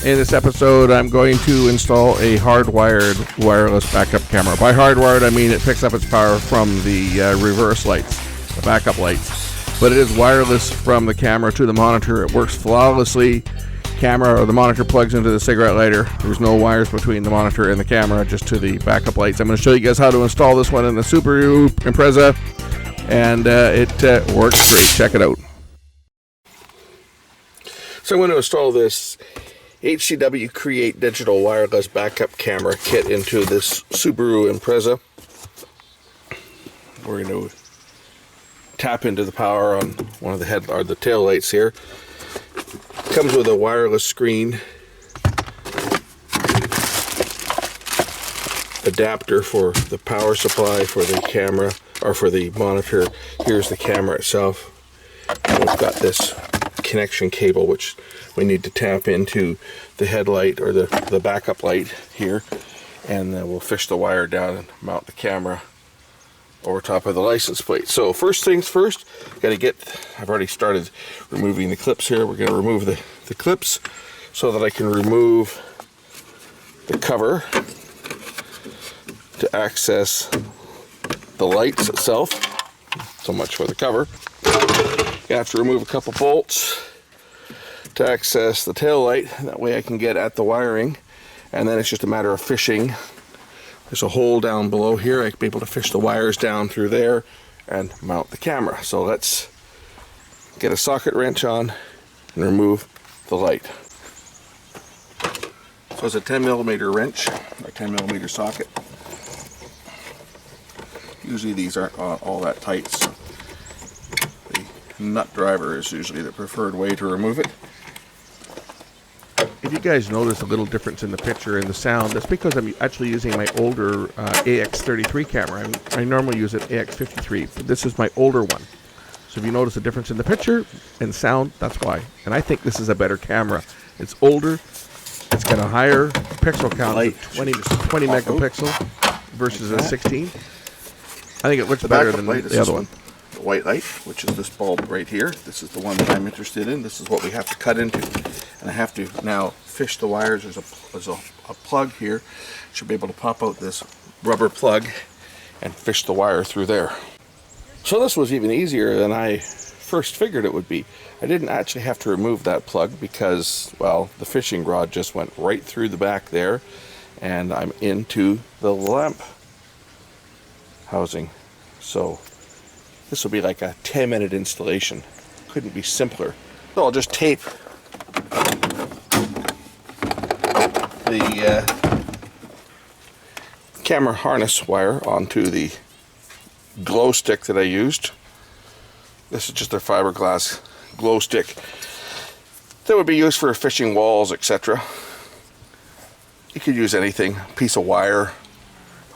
In this episode, I'm going to install a hardwired wireless backup camera. By hardwired, I mean it picks up its power from the reverse lights, the backup lights. But it is wireless from the camera to the monitor. It works flawlessly. Camera or the monitor plugs into the cigarette lighter. There's no wires between the monitor and the camera, just to the backup lights. I'm going to show you guys how to install this one in the Subaru Impreza, and it works great. Check it out. So I'm going to install this HCW Create digital wireless backup camera kit into this Subaru Impreza. We're going to tap into the power on one of the head or the tail lights here. Comes with a wireless screen, adapter for the power supply for the camera or for the monitor. Here's the camera itself. And we've got this connection cable which we need to tap into the headlight or the backup light here, and then we'll fish the wire down and mount the camera over top of the license plate. So first things first, I've already started removing the clips here. We're going to remove the clips so that I can remove the cover to access the lights itself. So much for the cover. You have to remove a couple bolts to access the tail light. That way I can get at the wiring, and then it's just a matter of fishing. There's a hole down below here. I can be able to fish the wires down through there and mount the camera. So let's get a socket wrench on and remove the light. So it's a 10mm wrench, or 10mm socket. Usually these aren't all that tight, so the nut driver is usually the preferred way to remove it. If you guys notice a little difference in the picture and the sound, that's because I'm actually using my older AX33 camera. I normally use an AX53, but this is my older one. So if you notice a difference in the picture and sound, that's why. And I think this is a better camera. It's older, it's got a higher pixel count, like 20 megapixel versus a 16. I think it looks better than the other one. The white light, which is this bulb right here. This is the one that I'm interested in. This is what we have to cut into. And I have to now fish the wires. There's a plug here. Should be able to pop out this rubber plug and fish the wire through there. So this was even easier than I first figured it would be. I didn't actually have to remove that plug because, well, the fishing rod just went right through the back there, and I'm into the lamp housing. So this will be like a 10-minute installation. Couldn't be simpler. So I'll just tape the camera harness wire onto the glow stick that I used. This is just a fiberglass glow stick that would be used for fishing walls, etc. You could use anything, a piece of wire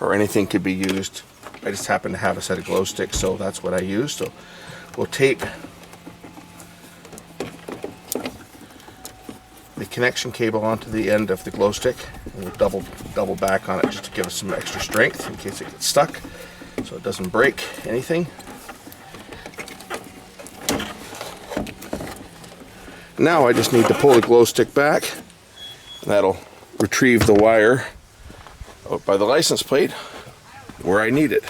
or anything could be used. I just happen to have a set of glow sticks, so that's what I used. So we'll tape the connection cable onto the end of the glow stick, and we'll double back on it just to give us some extra strength in case it gets stuck, so it doesn't break anything. Now I just need to pull the glow stick back, and that'll retrieve the wire out by the license plate where I need it.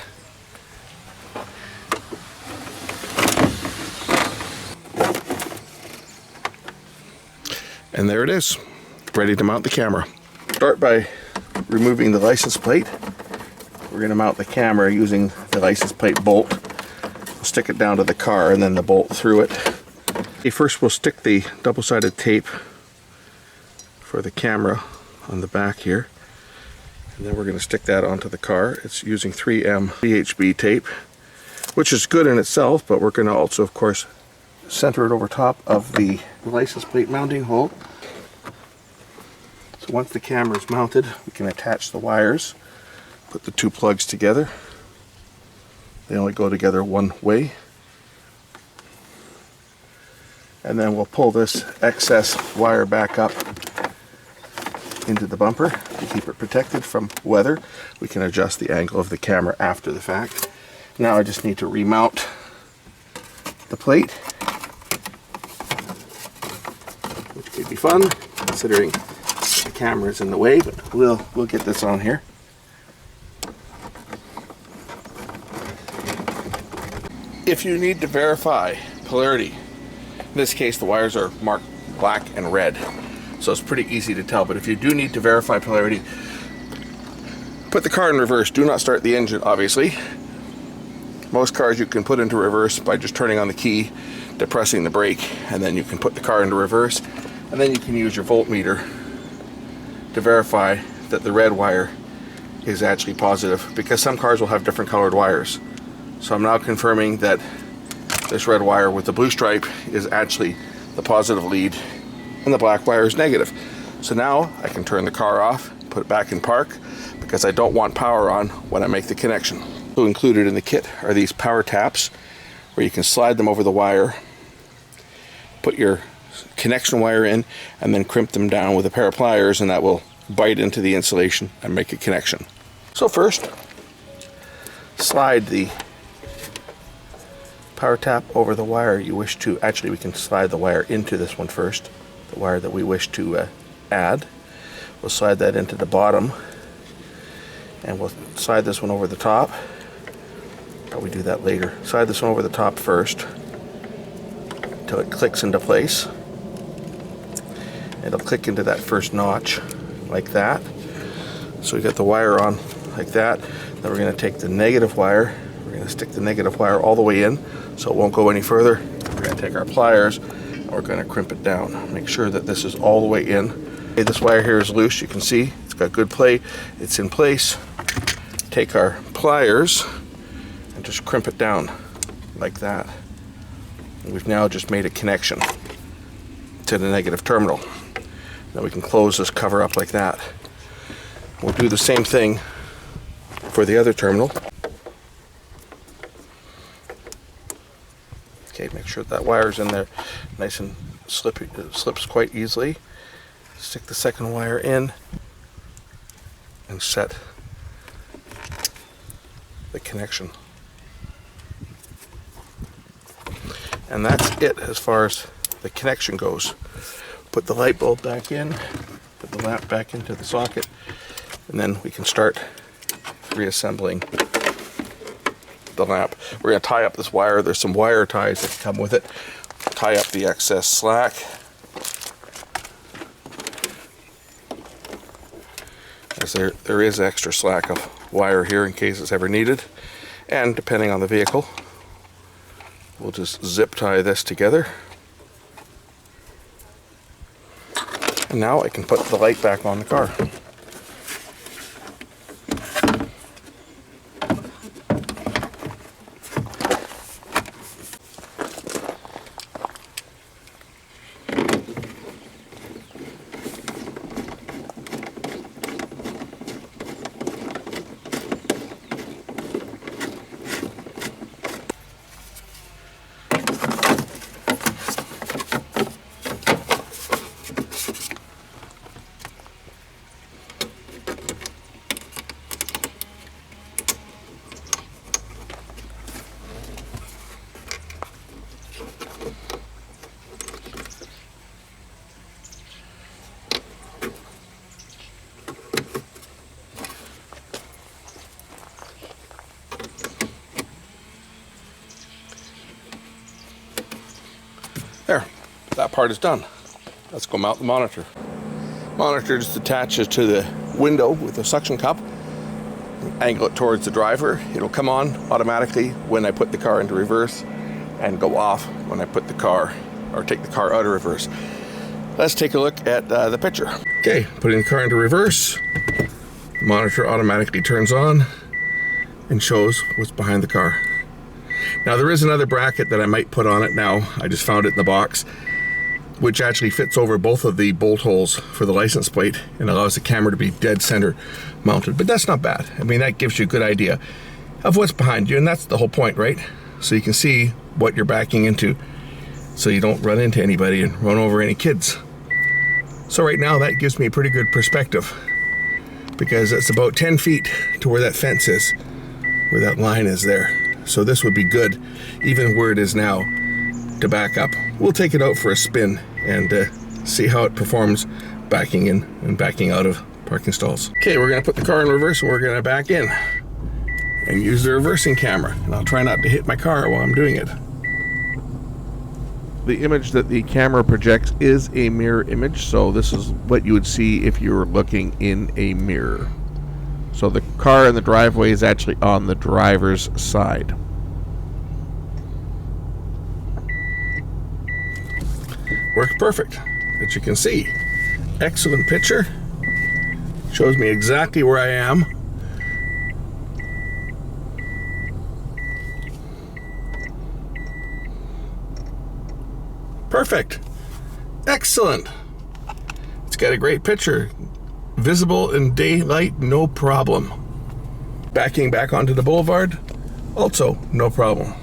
And there it is, ready to mount the camera. Start by removing the license plate. We're going to mount the camera using the license plate bolt. We'll stick it down to the car and then the bolt through it. Okay, first we'll stick the double-sided tape for the camera on the back here. And then we're going to stick that onto the car. It's using 3M VHB tape, which is good in itself, but we're going to also, of course, center it over top of the license plate mounting hole. So once the camera is mounted, we can attach the wires, put the two plugs together. They only go together one way. And then we'll pull this excess wire back up into the bumper to keep it protected from weather. We can adjust the angle of the camera after the fact. Now I just need to remount the plate, which could be fun considering camera's in the way, but we'll get this on here. If you need to verify polarity, in this case the wires are marked black and red, so it's pretty easy to tell. But if you do need to verify polarity, put the car in reverse. Do not start the engine, obviously. Most cars you can put into reverse by just turning on the key, depressing the brake, and then you can put the car into reverse, and then you can use your voltmeter to verify that the red wire is actually positive, because some cars will have different colored wires. So I'm now confirming that this red wire with the blue stripe is actually the positive lead and the black wire is negative. So now I can turn the car off, put it back in park, because I don't want power on when I make the connection. So included in the kit are these power taps where you can slide them over the wire, put your connection wire in, and then crimp them down with a pair of pliers, and that will bite into the insulation and make a connection. So first, slide the power tap over the wire you wish to, actually we can slide the wire into this one first, the wire that we wish to add. We'll slide that into the bottom, and we'll slide this one over the top. Probably do that later. Slide this one over the top first until it clicks into place. It'll click into that first notch like that. So we got the wire on like that. Then we're going to take the negative wire, we're going to stick the negative wire all the way in so it won't go any further. We're going to take our pliers and we're going to crimp it down. Make sure that this is all the way in. Okay, this wire here is loose, you can see it's got good play, it's in place. Take our pliers and just crimp it down like that. And we've now just made a connection to the negative terminal. Now we can close this cover up like that. We'll do the same thing for the other terminal. Okay, make sure that wire's in there nice and slippy, it slips quite easily. Stick the second wire in and set the connection. And that's it as far as the connection goes. Put the light bulb back in, put the lamp back into the socket, and then we can start reassembling the lamp. We're going to tie up this wire. There's some wire ties that come with it. Tie up the excess slack. As there is extra slack of wire here in case it's ever needed. And depending on the vehicle, we'll just zip tie this together. And now I can put the light back on the car. There, that part is done. Let's go mount the monitor. Monitor just attaches to the window with a suction cup. Angle it towards the driver. It'll come on automatically when I put the car into reverse and go off when I put the car or take the car out of reverse. Let's take a look at the picture. Okay, putting the car into reverse. The monitor automatically turns on and shows what's behind the car. Now there is another bracket that I might put on it now. I just found it in the box, which actually fits over both of the bolt holes for the license plate and allows the camera to be dead center mounted. But that's not bad. I mean, that gives you a good idea of what's behind you, and that's the whole point, right? So you can see what you're backing into so you don't run into anybody and run over any kids. So right now that gives me a pretty good perspective because it's about 10 feet to where that fence is, where that line is there. So this would be good, even where it is now, to back up. We'll take it out for a spin and see how it performs backing in and backing out of parking stalls. Okay, we're gonna put the car in reverse and we're gonna back in and use the reversing camera. And I'll try not to hit my car while I'm doing it. The image that the camera projects is a mirror image, so this is what you would see if you were looking in a mirror. So the car in the driveway is actually on the driver's side. Works perfect, as you can see. Excellent picture. Shows me exactly where I am. Perfect. Excellent. It's got a great picture. Visible in daylight, no problem. Backing back onto the boulevard, also no problem.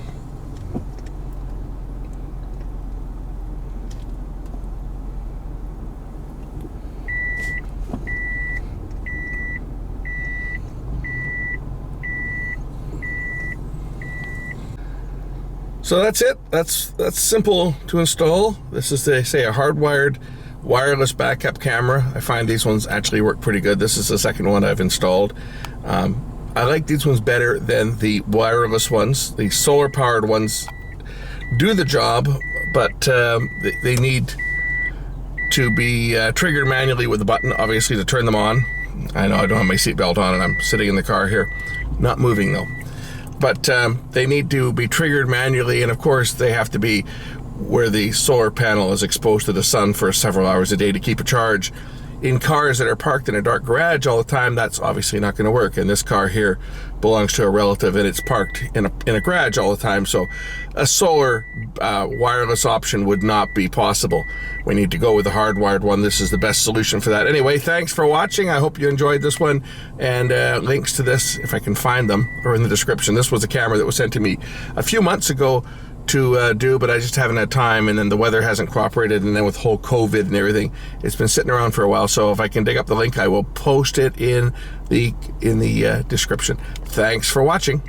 So that's it. That's simple to install. This is, they say, a hardwired wireless backup camera. I find these ones actually work pretty good. This is the second one I've installed. I like these ones better than the wireless ones. The solar powered ones do the job, but they need to be triggered manually with a button, obviously, to turn them on. I know I don't have my seatbelt on and I'm sitting in the car here, not moving though. But they need to be triggered manually, and of course they have to be where the solar panel is exposed to the sun for several hours a day to keep a charge. In cars that are parked in a dark garage all the time, that's obviously not going to work. And this car here belongs to a relative and it's parked in a garage all the time, so a solar wireless option would not be possible. We need to go with the hardwired one. This is the best solution for that. Anyway, thanks for watching. I hope you enjoyed this one, and links to this, if I can find them, are in the description. This was a camera that was sent to me a few months ago to do, but I just haven't had time, and then the weather hasn't cooperated, and then with whole COVID and everything, it's been sitting around for a while. So if I can dig up the link, I will post it in the description. Thanks for watching.